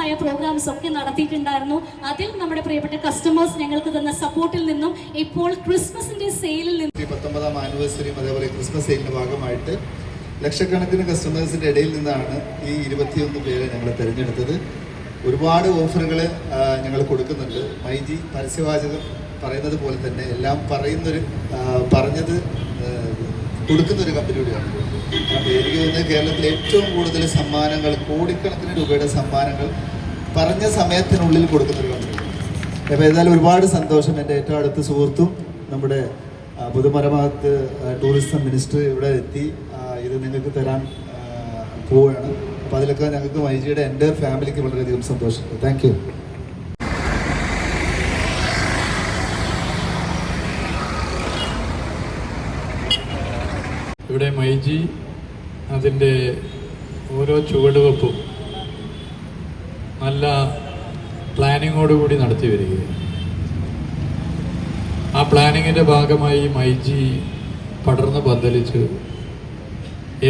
മനോഹരമായ പ്രോഗ്രാംസ് ഒക്കെ നടത്തിയിട്ടുണ്ടായിരുന്നു. അതിൽ നമ്മുടെ പ്രിയപ്പെട്ട കസ്റ്റമേഴ്സ് ഞങ്ങൾക്ക് തന്ന സപ്പോർട്ടിൽ നിന്നും ഇപ്പോൾ ക്രിസ്മസിന്റെ സെയിലിൽ നിന്നും 19ാം ആനിവേഴ്സറിയും അതേപോലെ ക്രിസ്മസ് സെയിലിന്റെ ഭാഗമായിട്ട് ലക്ഷക്കണക്കിന് കസ്റ്റമേഴ്സിന്റെ ഇടയിൽ നിന്നാണ് ഈ 21 പേരെ ഞങ്ങൾ തിരഞ്ഞെടുത്തത്. ഒരുപാട് ഓഫറുകൾ ഞങ്ങൾ കൊടുക്കുന്നുണ്ട്. മൈജി പരസ്യവാചകം പറയുന്നത് പോലെ തന്നെ എല്ലാം പറഞ്ഞത് കൊടുക്കുന്നൊരു കമ്പനി കൂടിയാണ്. അപ്പോൾ എനിക്ക് തോന്നുന്നത് കേരളത്തിലെ ഏറ്റവും കൂടുതൽ സമ്മാനങ്ങൾ, കോടിക്കണക്കിന് രൂപയുടെ സമ്മാനങ്ങൾ പറഞ്ഞ സമയത്തിനുള്ളിൽ കൊടുക്കുന്നൊരു കമ്പനി. അപ്പോൾ ഏതായാലും ഒരുപാട് സന്തോഷം. എൻ്റെ ഏറ്റവും അടുത്ത സുഹൃത്തും നമ്മുടെ പൊതുമരാമത്ത് ടൂറിസം മിനിസ്റ്റർ ഇവിടെ എത്തി ഇത് നിങ്ങൾക്ക് തരാൻ പോവുകയാണ്. അപ്പോൾ അതിലൊക്കെ ഞങ്ങൾക്ക് മൈജിയുടെ എൻ്റെ ഫാമിലിക്ക് വളരെയധികം സന്തോഷം. Thank you. ഇവിടെ മൈജി അതിൻ്റെ ഓരോ ചുവടുവെപ്പും നല്ല പ്ലാനിങ്ങോടുകൂടി നടത്തി വരികയാണ്. ആ പ്ലാനിങ്ങിൻ്റെ ഭാഗമായി മൈജി പടർന്ന് പന്തലിച്ച്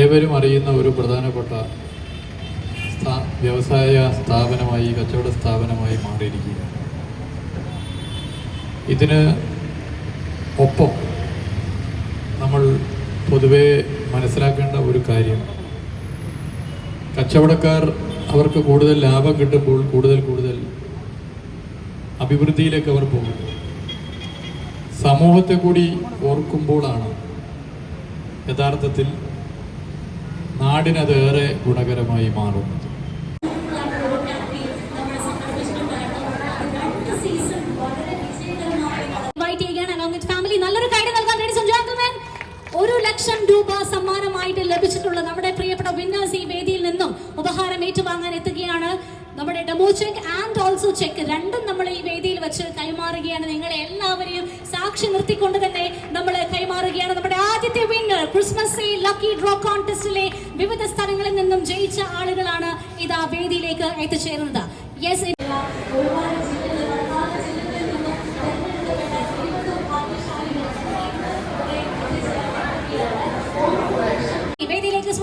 ഏവരും അറിയുന്ന ഒരു പ്രധാനപ്പെട്ട വ്യവസായ സ്ഥാപനമായി, കച്ചവട സ്ഥാപനമായി മാറിയിരിക്കുകയാണ്. ഇതിന് ഒപ്പം നമ്മൾ പൊതുവെ മനസ്സിലാക്കേണ്ട ഒരു കാര്യം, കച്ചവടക്കാർ അവർക്ക് കൂടുതൽ ലാഭം കിട്ടുമ്പോൾ കൂടുതൽ അഭിവൃദ്ധിയിലേക്ക് അവർ പോകും. സമൂഹത്തെ കൂടി ഓർക്കുമ്പോഴാണ് യഥാർത്ഥത്തിൽ നാടിനതേറെ ഗുണകരമായി മാറുന്നത്. നല്ലൊരു കാര്യം നൽകാൻ ₹1,00,000 സമ്മാനമായിട്ട് ലഭിച്ചിട്ടുള്ള നമ്മുടെ പ്രിയപ്പെട്ട വിന്നേഴ്സ് ഈ വേദിയിൽ നിന്നും ഉപഹാരം ഏറ്റുവാങ്ങാൻ എത്തുകയാണ്. നമ്മുടെ demo check and also check രണ്ടും നമ്മൾ ഈ വേദിയിൽ വെച്ച് കൈമാറുകയാണ്. നിങ്ങളെ എല്ലാവരെയും സാക്ഷി നിർത്തിക്കൊണ്ട് തന്നെ നമ്മൾ കൈമാറുകയാണ്. നമ്മുടെ ആദ്യത്തെ winner Christmas sale lucky draw കോൺടെസ്റ്റിലെ വിവിധ സ്ഥലങ്ങളിൽ നിന്നും ജയിച്ച ആളുകളാണ് ഇതാ വേദിയിലേക്ക് എത്തിച്ചേരുന്നത്. യെസ്,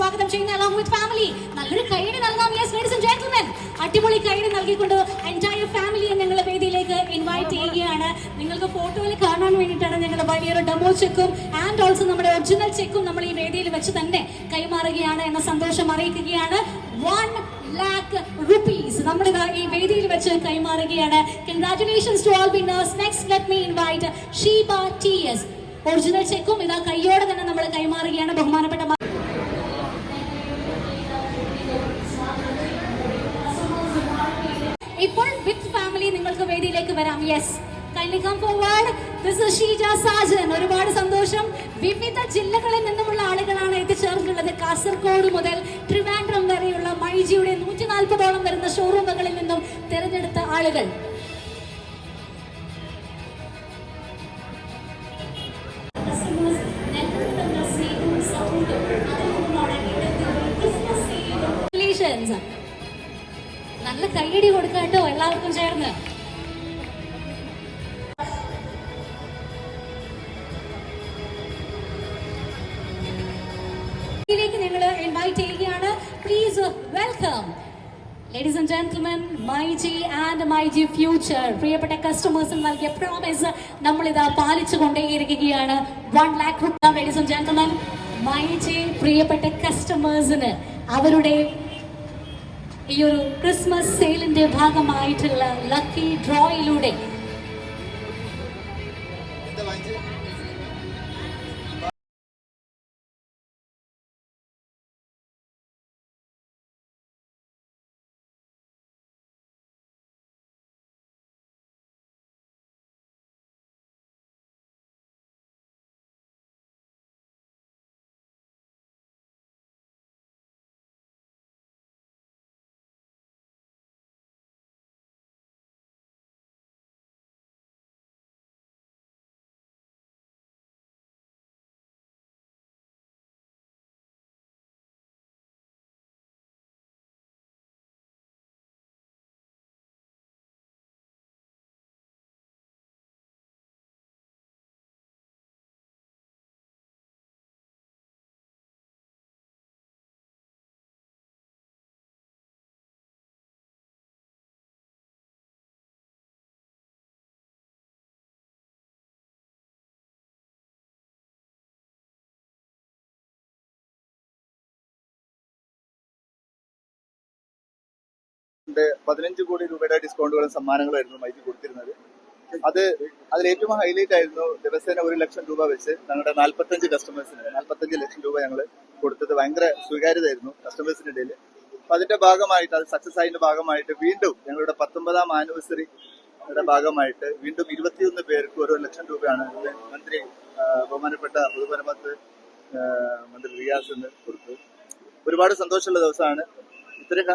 സ്വാഗതം ചെയ്യുന്ന along with family നല്ലൊരു കൈയ്യടി നൽകാം. യെസ് ladies and gentlemen, അടിപൊളി കൈയ്യടി നൽകിക്കൊണ്ട് എൻറ്റയർ ഫാമിലിയെ ഞങ്ങൾ വേദിയിലേക്ക് ഇൻവൈറ്റ് ചെയ്യുകയാണ്. നിങ്ങൾക്ക് ഫോട്ടോയിൽ കാണാൻ വേണ്ടിയിട്ടാണ് ഞങ്ങൾ വലിയൊരു ഡെമോ ചെക്കും ആൻഡ് ഓൾസോ നമ്മുടെ ഒറിജിനൽ ചെക്കും നമ്മൾ ഈ വേദിയിൽ വെച്ച് തന്നെ കൈമാറുകയാണ് എന്ന സന്തോഷം അറിയിക്കുകയാണ്. ₹1,00,000 നമ്മളിതാ ഈ വേദിയിൽ വെച്ച് കൈമാറുകയാണ്. Congratulations to all winners. Next let me invite Sheba TS. Original ചെക്കും ഇതാ കൈയോടെ തന്നെ നമ്മൾ കൈമാറുകയാണ്. ബഹുമാനപ്പെട്ട ഇപ്പോൾ വിത്ത് ഫാമിലി നിങ്ങൾക്ക് വേദിയിലേക്ക് വരാം. Yes, kindly come forward. This is Sheja Sajan. ഒരുപാട് സന്തോഷം. വിവിധ ജില്ലകളിൽ നിന്നുമുള്ള ആളുകളാണ് എത്തിച്ചേർന്നിട്ടുള്ളത്. കാസർഗോഡ് മുതൽ ട്രിവാൻഡ്രം വരെയുള്ള മൈജിയുടെ 140ഓളം വരുന്ന ഷോറൂമുകളിൽ നിന്നും തിരഞ്ഞെടുത്ത ആളുകൾ. നല്ല കൈയടി കൊടുക്കാട്ടോ എല്ലാവർക്കും ചേർന്ന്. ഞങ്ങൾ ഇൻവൈറ്റ് ചെയ്യുകയാണ്. Please welcome ladies and gentlemen, myG and myG future പ്രിയപ്പെട്ട കസ്റ്റമേഴ്സിന് നൽകിയ പ്രോമിസ് നമ്മളിതാ പാലിച്ചു കൊണ്ടേയിരിക്കുകയാണ്. ₹1,00,000 ലേഡീസ് ആൻഡ് ജെന്റിൽമെൻ, മൈജി പ്രിയപ്പെട്ട കസ്റ്റമേഴ്സിന് അവരുടെ ഈ ഒരു ക്രിസ്മസ് സെയിലിന്റെ ഭാഗമായിട്ടുള്ള ലക്കി ഡ്രോയിലൂടെ 15 കോടി രൂപയുടെ ഡിസ്കൗണ്ടുകളും സമ്മാനങ്ങളായിരുന്നു മൈജി കൊടുത്തിരുന്നത്. അതിൽ ഏറ്റവും ഹൈലൈറ്റ് ആയിരുന്നു ദിവസേന 1 ലക്ഷം രൂപ വെച്ച് ഞങ്ങളുടെ 45 കസ്റ്റമേഴ്സിന് 45 ലക്ഷം രൂപ ഞങ്ങൾ കൊടുത്തത്. ഭയങ്കര സ്വീകാര്യതയായിരുന്നു കസ്റ്റമേഴ്സിന്റെ ഇടയിൽ. അപ്പൊ അതിന്റെ ഭാഗമായിട്ട്, അത് സക്സസ് ആയതിന്റെ ഭാഗമായിട്ട് വീണ്ടും ഞങ്ങളുടെ 19ാം ആനിവേഴ്സറിയുടെ ഭാഗമായിട്ട് വീണ്ടും 21 പേർക്ക് 1 ലക്ഷം രൂപയാണ് മന്ത്രി ബഹുമാനപ്പെട്ട പൊതുമരാമത്ത് മന്ത്രി റിയാസ് കൊടുത്തു. ഒരുപാട് സന്തോഷമുള്ള ദിവസമാണ്. ഇത്രയും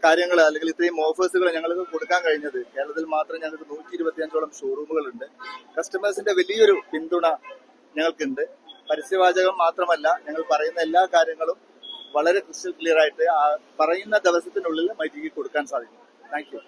കാര്യങ്ങൾ അല്ലെങ്കിൽ ഇത്രയും ഓഫേഴ്സുകൾ ഞങ്ങൾക്ക് കൊടുക്കാൻ കഴിഞ്ഞത്. കേരളത്തിൽ മാത്രം ഞങ്ങൾക്ക് 125ഓളം ഷോറൂമുകളുണ്ട്. കസ്റ്റമേഴ്സിന്റെ വലിയൊരു പിന്തുണ ഞങ്ങൾക്കുണ്ട്. പരസ്യവാചകം മാത്രമല്ല, ഞങ്ങൾ പറയുന്ന എല്ലാ കാര്യങ്ങളും വളരെ ക്രിസ്റ്റൽ ക്ലിയർ ആയിട്ട് പറയുന്ന ദിവസത്തിനുള്ളിൽ മൈജിക്ക് കൊടുക്കാൻ സാധിക്കും. Thank you.